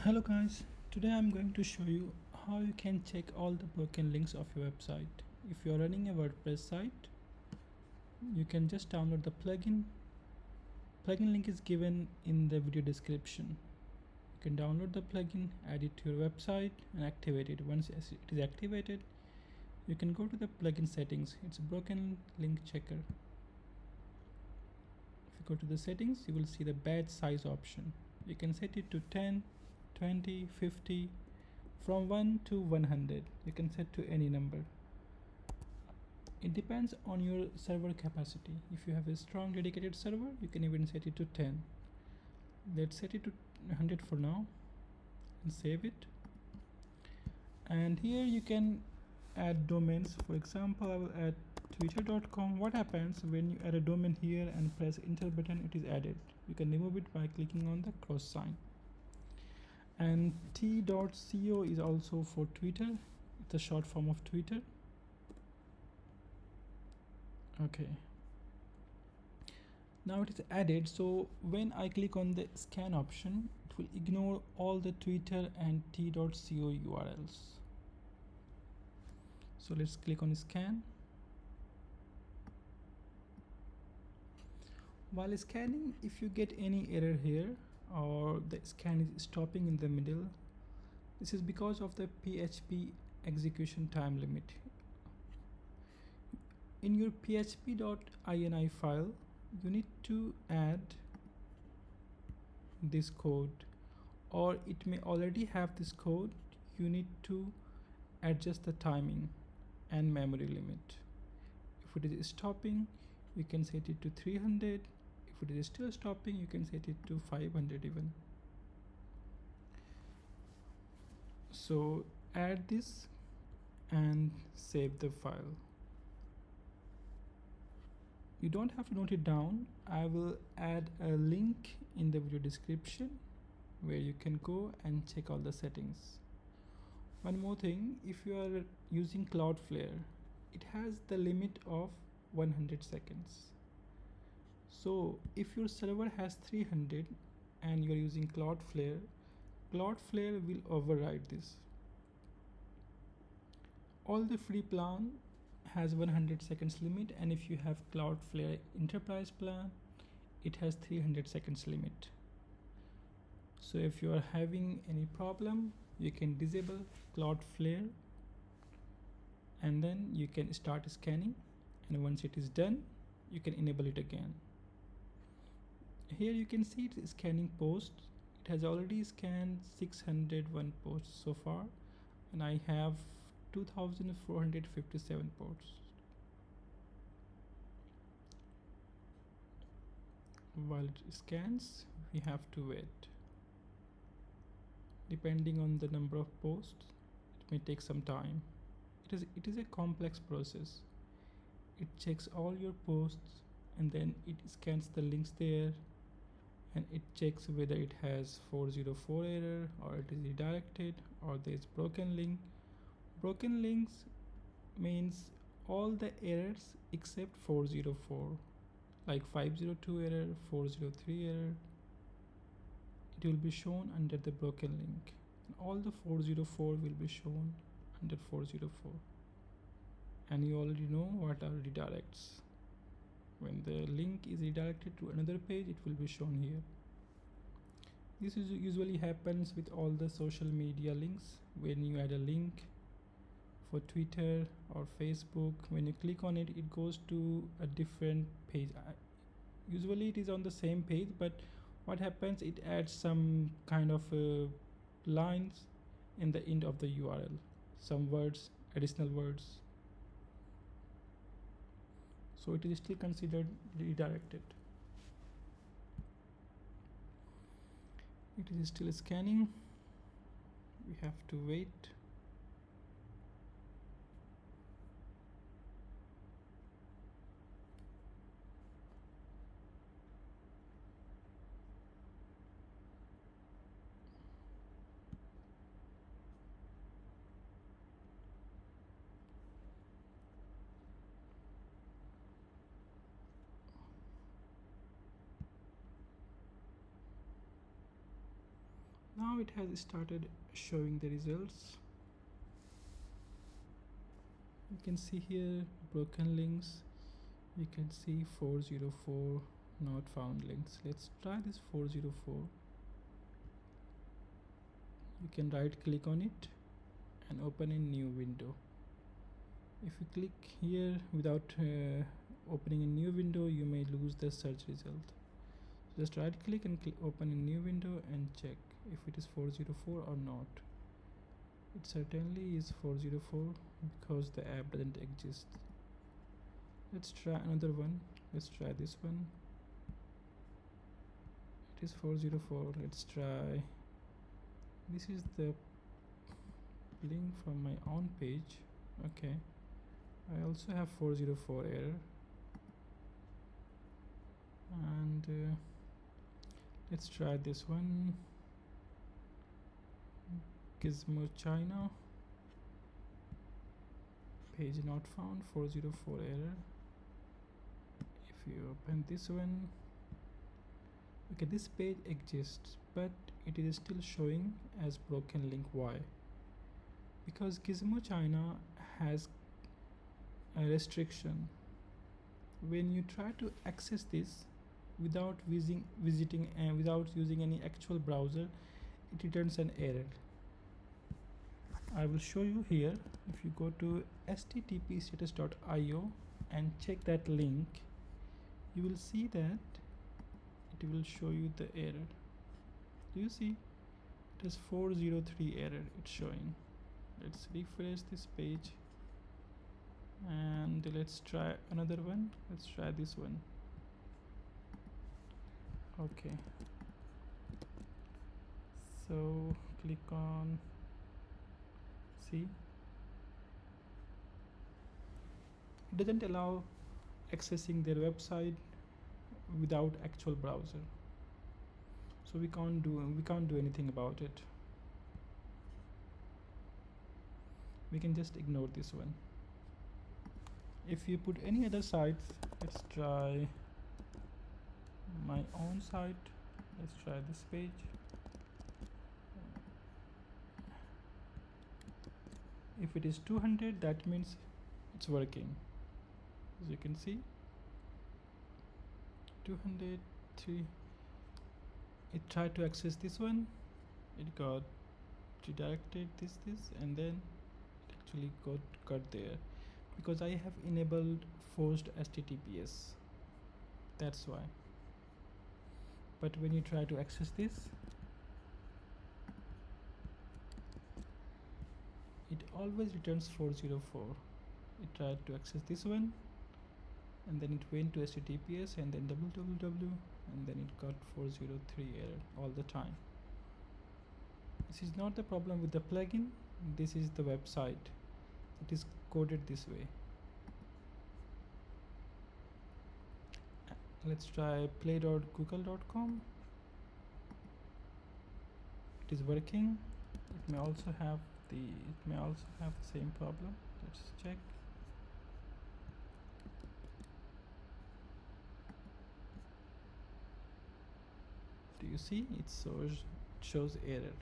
Hello guys, today I'm going to show you how you can check all the broken links of your website. If you're running a WordPress site, you can just download the plugin. Plugin link is given in the video description. You can download the plugin, add it to your website and activate it. Once it is activated, you can go to the plugin settings. It's broken link checker. If you go to the settings, you will see the batch size option. You can set it to 10, 20, 50, from 1 to 100. You can set to any number. It depends on your server capacity. If you have a strong dedicated server, you can even set it to 10. Let's set it to 100 for now and save it. And here you can add domains. For example, I will add twitter.com. What happens when you add a domain here and press enter button, it is added. You can remove it by clicking on the cross sign. And t.co is also for Twitter. It's a short form of Twitter. Okay, now it is added. So when I click on the scan option, it will ignore all the Twitter and t.co URLs. So let's click on scan. While scanning, if you get any error here or the scan is stopping in the middle, this is because of the PHP execution time limit. In your php.ini file, you need to add this code, or it may already have this code. You need to adjust the timing and memory limit. If it is stopping, you can set it to 300. If it is still stopping, you can set it to 500 even. So add this and save the file. You don't have to note it down. I will add a link in the video description where you can go and check all the settings. One more thing, if you are using Cloudflare, it has the limit of 100 seconds. So if your server has 300 and you're using Cloudflare, Cloudflare will override this. All the free plan has 100 seconds limit, and if you have Cloudflare Enterprise plan, it has 300 seconds limit. So if you are having any problem, you can disable Cloudflare and then you can start scanning, and once it is done, you can enable it again. Here you can see it is scanning posts. It has already scanned 601 posts so far, and I have 2457 ports. While it scans, we have to wait. Depending on the number of posts, it may take some time. It is a complex process. It checks all your posts and then it scans the links there, and it checks whether it has 404 error or it is redirected or there is broken link. Broken links means all the errors except 404, like 502 error, 403 error. It will be shown under the broken link. All the 404 will be shown under 404. And you already know what are redirects. When the link is redirected to another page, it will be shown here. This usually happens with all the social media links. When you add a link for Twitter or Facebook, when you click on it, it goes to a different page. Usually it is on the same page, but what happens, it adds some kind of lines in the end of the URL, some words, additional words. So it is still considered redirected. It is still scanning. We have to wait. Now now it has started showing the results. You can see here broken links. You can see 404 not found links. Let's try this 404. You can right click on it and open a new window. If you click here without opening a new window, you may lose the search result. So just right click and open a new window and check if it is 404 or not. It certainly is 404 because the app doesn't exist. Let's try another one. Let's try this one. It is 404. Let's try. This is the link from my own page. Okay, I also have 404 error. And let's try this one. Gizmo China, page not found, 404 error. If you open this one, okay, this page exists but it is still showing as broken link. Why? Because Gizmo China has a restriction. When you try to access this without visiting and without using any actual browser, it returns an error. I will show you here. If you go to httpstatus.io and check that link, you will see that it will show you the error. Do you see? It has 403 error it's showing. Let's refresh this page and let's try another one. Let's try this one. Okay, so click on, see, it doesn't allow accessing their website without actual browser, so we can't do anything about it. We can just ignore this one. If you put any other sites, let's try my own site. Let's try this page. If it is 200, that means it's working. As you can see, 203. It tried to access this one, it got redirected this and then it actually got there because I have enabled forced HTTPS, that's why. But when you try to access this, it always returns 404. It tried to access this one and then it went to HTTPS and then www and then it got 403 error all the time. This is not the problem with the plugin, this is the website. It is coded this way. Let's try play.google.com. It is working. It may also have the same problem. Let's check. Do you see? It shows error.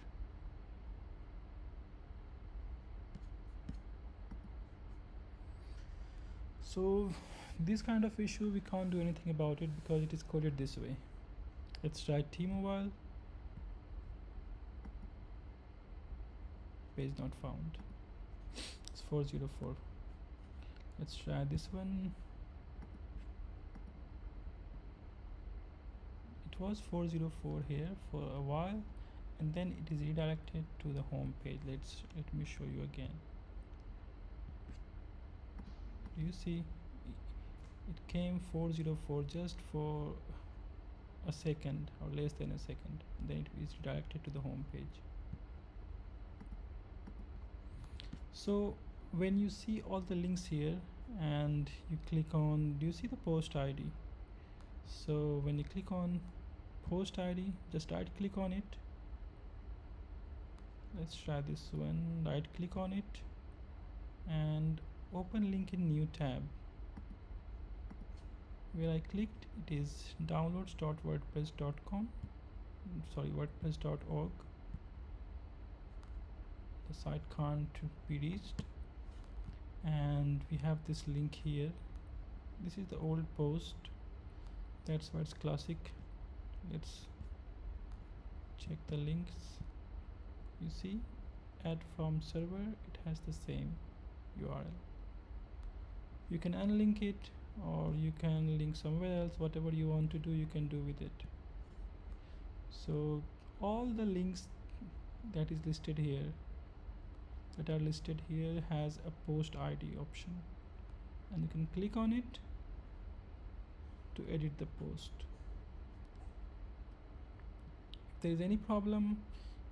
So this kind of issue, we can't do anything about it because it is coded this way. Let's try T-Mobile. Page not found. It's 404. Let's try this one. It was 404 here for a while and then it is redirected to the home page. Let me show you again. Do you see? It came 404 just for a second or less than a second, then it is redirected to the home page. So when you see all the links here and you click on, do you see the post ID? So when you click on post ID, just right click on it. Let's try this one. Right click on it and open link in new tab. Where I clicked, it is downloads.wordpress.com, sorry, wordpress.org. the site can't be reached. And we have this link here. This is the old post, that's why it's classic. Let's check the links. You see, add from server, it has the same URL. You can unlink it, or you can link somewhere else. Whatever you want to do, you can do with it. So all the links that is listed here, that are listed here, has a post ID option, and you can click on it to edit the post. If there is any problem,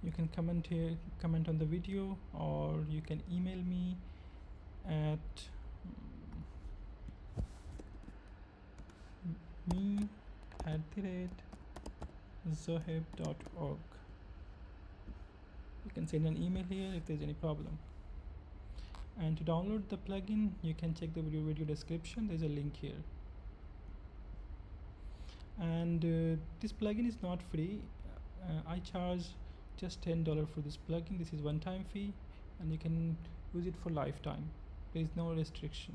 you can comment here, comment on the video, or you can email me at me@zoheb.org. You can send an email here if there's any problem. And to download the plugin, you can check the video description. There's a link here. And this plugin is not free. I charge just $10 for this plugin. This is one-time fee, and you can use it for lifetime. There is no restriction.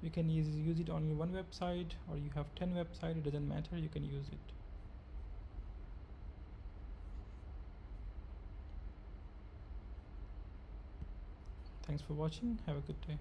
You can use it on your one website, or you have 10 websites, it doesn't matter, you can use it. Thanks for watching. Have a good day.